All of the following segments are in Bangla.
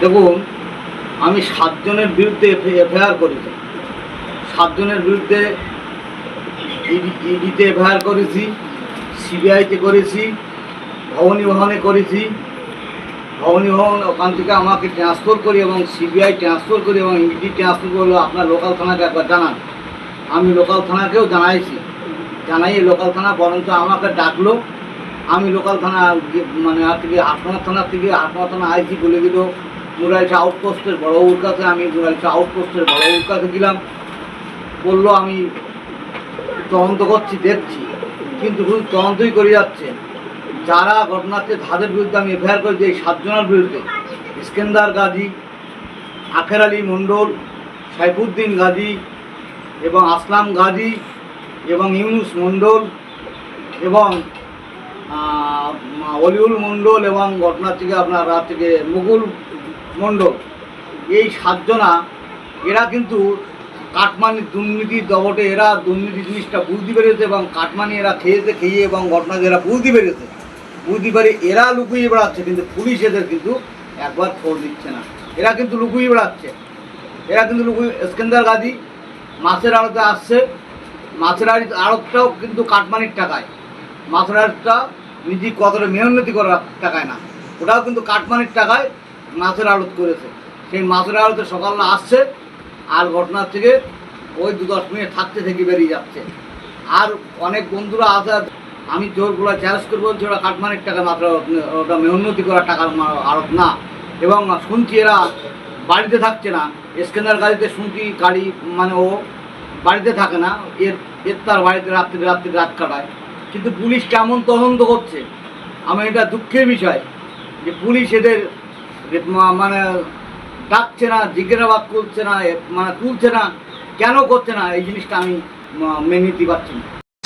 দেখুন, আমি 7 জনের বিরুদ্ধে এফআইআর করেছি। 7 জনের বিরুদ্ধে ইডিতে এফআইআর করেছি, সিবিআইতে করেছি, ভবনী ভবনে করেছি। ভবনী ভবন ওখান থেকে আমাকে ট্রান্সফার করি এবং সিবিআই ট্রান্সফার করি এবং ইডি ট্রান্সফার করলো আপনার লোকাল থানাকে একবার জানান। আমি লোকাল থানাকেও জানাইছি, জানাই লোকাল থানা বরঞ্চ আমাকে ডাকলো। আমি লোকাল থানা মানে থেকে হাটমার থানা থেকে হাটমার থানা আইছি, বলে দিল মুরাইশা আউটপোস্টের বড়বাবুর কাছে। আমি মুরাইশা আউটপোস্টের বড়বাবুর কাছে গেলাম, বললো আমি তদন্ত করছি, দেখছি। কিন্তু শুধু তদন্তই করে যাচ্ছে। যারা ঘটনাতে তাদের বিরুদ্ধে আমি এফআইআর করেছি, এই 7 জনের বিরুদ্ধে, ইস্কেন্দার গাজী, আখের আলী মণ্ডল, সাইফুদ্দিন গাজী এবং আসলাম গাজী এবং ইউনুস মণ্ডল এবং অলিউল মণ্ডল এবং ঘটনা থেকে আপনার রাত থেকে মুকুল মণ্ডল, এই 7 জনা এরা কিন্তু কাটমানির দুর্নীতি দবটে এরা দুর্নীতি জিনিসটা বুঝতে পেরেছে এবং কাটমানি এরা খেয়ে এবং ঘটনাকে এরা বুঝতে পেরেছে। বুঝতে পারে এরা লুকিয়ে বেড়াচ্ছে, কিন্তু পুলিশ এদের কিন্তু একবার খোঁজ দিচ্ছে না। এরা কিন্তু লুকিয়ে বেড়াচ্ছে, ইস্কেন্দার গাজী মাছের আড়তে আসছে, মাছের আড়তটাও কিন্তু কাটমানির টাকায়, মাছের আড়তটা নিজে কতটা মেহনতি করার টাকায় না, ওটাও কিন্তু কাটমানির টাকায় মাছের আড়ত করেছে। সেই মাছের আড়তে সকালে আসছে আর ঘটনার থেকে ওই 2-10 মিনিট থাকতে থেকে বেরিয়ে যাচ্ছে। আর অনেক বন্ধুরা আছে, আমি জোরগুলো চ্যালেঞ্জ করে বলছি ওরা কাটমানির টাকা, মাত্র ওটা মেহনতি করা টাকার আড়ত না। এবং শুনছি এরা বাড়িতে থাকছে না, ইস্কেন্দার গাড়িতে শুনছি গাড়ি মানে ও বাড়িতে থাকে না, এর তার বাড়িতে রাত কাটায়। কিন্তু পুলিশ কেমন তদন্ত করছে, আমি এটা দুঃখের বিষয় যে পুলিশ এদের মানে ডাকছে না, জিজ্ঞাসাবাদ করছে না, মানে তুলছে না, কেন করছে না, এই জিনিসটা আমি মেনে নিতে পারছি না।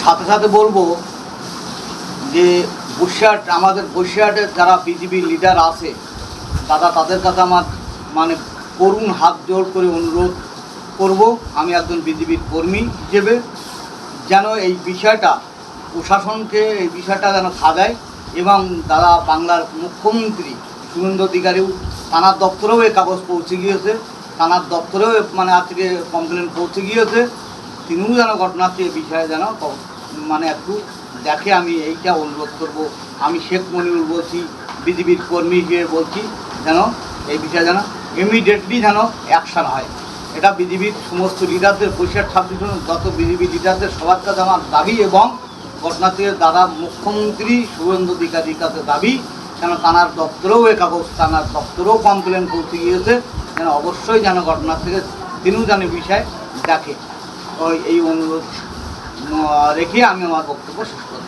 সাথে সাথে বলবো যে বসিরহাট, আমাদের বসিরহাটের যারা বিজেপির লিডার আছে দাদা, তাদের কাছে আমার মানে করুণ হাত জোড় করে অনুরোধ করব, আমি একজন বিজেপির কর্মী হিসেবে, যেন এই বিষয়টা প্রশাসনকে এই বিষয়টা যেন সাজায়। এবং দাদা বাংলার মুখ্যমন্ত্রী শুভেন্দু অধিকারীও থানার দপ্তরেও এই কাগজ পৌঁছে গিয়েছে, থানার দপ্তরেও মানে আজকে কমপ্লেন পৌঁছে গিয়েছে। তিনিও যেন ঘটনাটি এই বিষয়ে যেন মানে একটু দেখে, আমি এইটা অনুরোধ করব। আমি শেখ মনিরুল বলছি, বিজেপির কর্মী হিসেবে বলছি, যেন এই বিষয়ে যেন ইমিডিয়েটলি যেন অ্যাকশান হয়। এটা বিজেপির সমস্ত লিডারদের, 26 যত বিজেপি লিডারদের সবার কাছে আমার দাবি। এবং ঘটনা থেকে দাদা মুখ্যমন্ত্রী শুভেন্দু অধিকারীর কাছে দাবি, কেন থানার দপ্তরেও এ কাগজ, থানার দপ্তরেও কমপ্লেন পৌঁছে গিয়েছে, যেন অবশ্যই যেন ঘটনা থেকে তিনিও যেন বিষয় দেখে। এই অনুরোধ রেখে আমি আমার বক্তব্য শেষ করব।